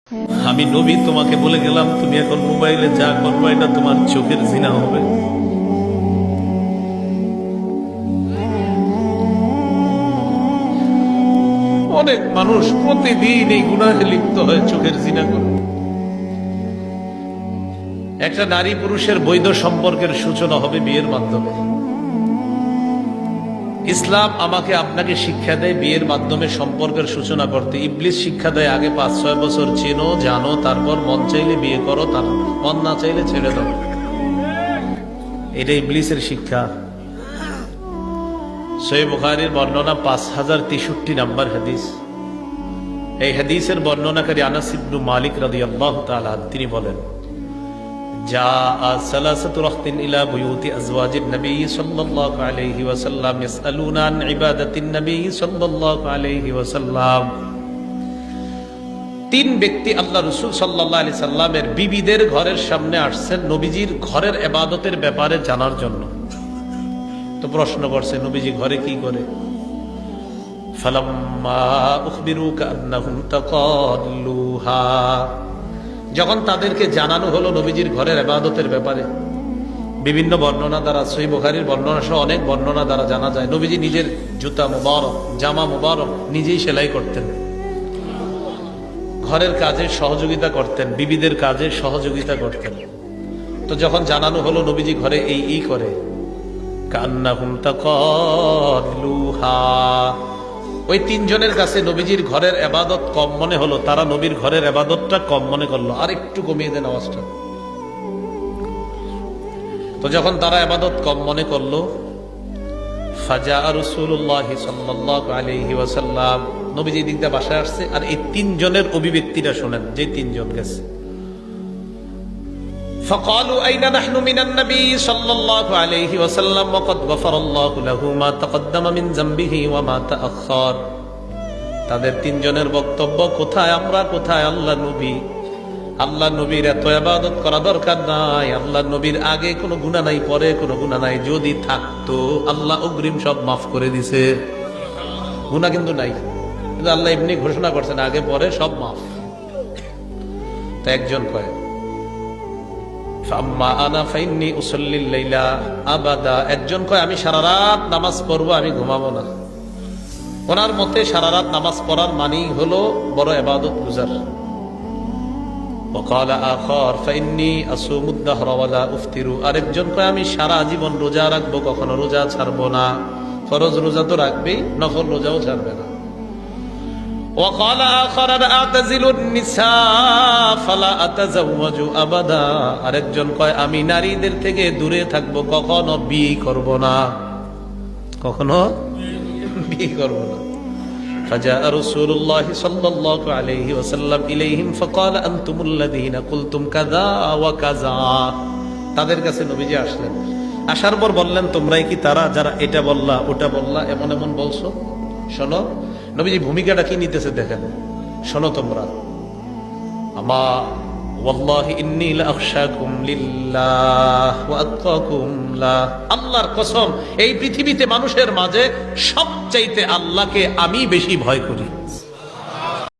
আমি নবী তোমাকে বলে গেলাম তুমি এখন মোবাইলে যা করবে এটা তোমার চোখের জিনা হবে। অনেক মানুষ প্রতিদিন এই গুনাহে লিপ্ত হয়, চোখের জিনা করে। একটা নারী পুরুষের বৈধ সম্পর্কের সূচনা হবে বিয়ের মাধ্যমে। ইসলাম আমাকে আপনাকে শিক্ষা দেয় বিয়ের মাধ্যমে সম্পর্কের সূচনা করতে। ইবলিস শিক্ষা দেয় আগে 5-6 বছর চেনো জানো, তারপর মন চাইলে বিয়ে করো, তার মন না চাইলে ছেড়ে দাও। এটা ইবলিসের শিক্ষা। সহিহ বুখারীর বর্ণনা 5063 নম্বর হাদিস। এই হাদিসের বর্ণনাকারী আনাস ইবনে মালিক রাদিয়াল্লাহু তাআলা তিনি বলেন, جاء ثلاثة رهط إلى بيوت أزواج النبي صلى الله عليه وسلم يسألون عن عبادة النبي صلى الله عليه وسلم। তিন ব্যক্তি আল্লাহ রাসূল সাল্লাল্লাহু আলাইহি সাল্লামের বিবিদের ঘরের সামনে আসছেন নবীজির ঘরের ইবাদতের ব্যাপারে জানার জন্য। তো প্রশ্ন করছে নবীজি ঘরে কি করে। ফালাম্মা উখবিরু কান্নাহুম তাকাল্লুহা, যখন তাদেরকে জানানো হলো নবীজির ঘরের ইবাদতের ব্যাপারে, বিভিন্ন বর্ণনা দ্বারা, সহিহ বুখারীর বর্ণনা সহ অনেক বর্ণনা দ্বারা জানা যায় নবীজি নিজের জুতা মুবারক, জামা মুবারক নিজেই সেলাই করতেন, ঘরের কাজে সহযোগিতা করতেন, বিবিদের কাজে সহযোগিতা করতেন। তো যখন জানানো হলো নবীজি ঘরে এই করে, কান্নাহুম তাকাল্লুহা, ওই তিনজনের কাছে নবীজির ঘরের ইবাদত কম মনে হলো, তারা নবীর ঘরের ইবাদতটা কম মনে করলো, আর একটু কমিয়ে দেন আওয়াজটা। তো যখন তারা ইবাদত কম মনে করলো, ফাজা রাসূলুল্লাহ সাল্লাল্লাহু আলাইহি ওয়াসাল্লাম, নবীজি দিক দিয়ে বাসায় আসছে, আর এই তিনজনের অভিব্যক্তিটা শুনেন, যে তিনজন গেছে। فقالوا أين نحن من النبي صلى الله عليه وسلم وقد غفر الله له ما تقدم من ذنبه وما تأخر। তাদের তিনজনের বক্তব্য, কোথায় আমরা, কোথায় আল্লাহ নবী। আল্লাহ নবীর এত ইবাদত করা দরকার নাই, আল্লাহ নবীর আগে কোনো গুনাহ নাই, পরে কোনো গুনাহ নাই, যদি থাকতো আল্লাহ অগ্রিম সব মাফ করে দিছে। গুনাহ কিন্তু নাই, কিন্তু আল্লাহ এমনি ঘোষণা করছেন আগে পরে সব মাফ। তো একজন কয়, একজন কয় আমি সারা রাত নামাজ পড়বো, আমি ঘুমাবো না। ওনার মতে সারা রাত নামাজ পড়ার মানি হলো বড় ইবাদত গুজার। আরেকজন কয় আমি সারা জীবন রোজা রাখবো, কখনো রোজা ছাড়বো না। ফরজ রোজা তো রাখবেই, নফল রোজাও ছাড়বে না। وقال آخر أعتزل النساء فلا أتزوج أبدا। আরেকজন কয় আমি নারীদের থেকে দূরে থাকবো, কখনো বিয়ে করব না, কখনো বিয়ে করব না। فجاء رسول الله صلى الله عليه وسلم إليهم فقال أنتم الذين قلتم كذا وكذا। তাদের কাছে নবীজি আসলেন, আসার পর বললেন তোমরাই কি তারা যারা এটা বললা ওটা বললা, এমন এমন বলছো। শোনো নবীজি ভূমিকাটা কি নিতেছে দেখেন, শোনো তোমরা, আমা ওয়াল্লাহি ইন্নী লাআখশাকুম লিল্লাহ ওয়া আতকাকুম লা, আল্লাহর কসম এই পৃথিবীতে মানুষের মাঝে সবচাইতে আল্লাহকে আমি বেশি ভয় করি।